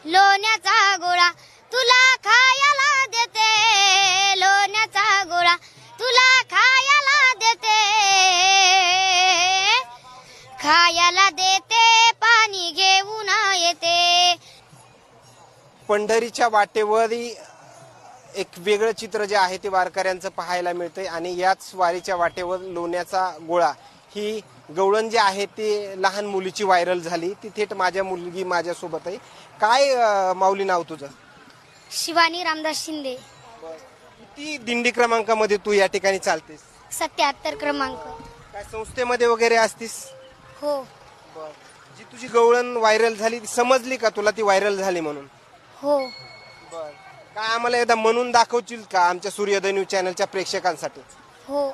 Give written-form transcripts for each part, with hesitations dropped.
लोण्याचा गोळा तुला खायला देते, लोण्याचा गोळा तुला खायला देते, खायला देते, पाणी घेऊन येते. पंढरीच्या वाटेवरही एक वेगळं चित्र जे आहे ते वारकऱ्यांचं पाहायला मिळतंय आणि याच वारीच्या वाटेवर लोण्याचा गोळा ही गवळण जी आहे ती लहान मुलीची व्हायरल झाली. ती थेट माझ्या मुलगी माझ्यासोबत आहे. काय माऊली नाव तुझं? शिवानी रामदास शिंदे. किती दिंडी क्रमांकामध्ये तू या ठिकाणी चालतेस? 77 क्रमांक. काय संस्थेमध्ये वगैरे असतीस? हो जी तुझी गवळण व्हायरल झाली ती समजली का तुला ती व्हायरल झाली म्हणून? हो. काय आम्हाला एकदा म्हणून दाखवशील का आमच्या सूर्योदय न्यूज चॅनलच्या प्रेक्षकांसाठी? हो.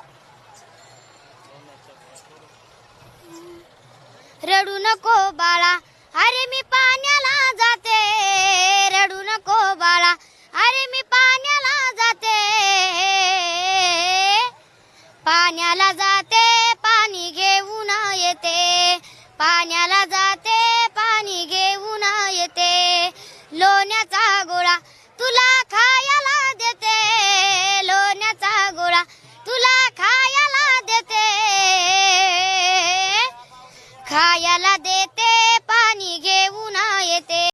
रडू नको बाळा, अरे मी पाण्याला जाते, रडू नको बाळा, अरे मी पाण्याला जाते, पाण्याला जाते, पाणी घेऊन येते, पाण्याला जाते, पाणी घेऊन येते. लोण्याचा गोळा तुला खाया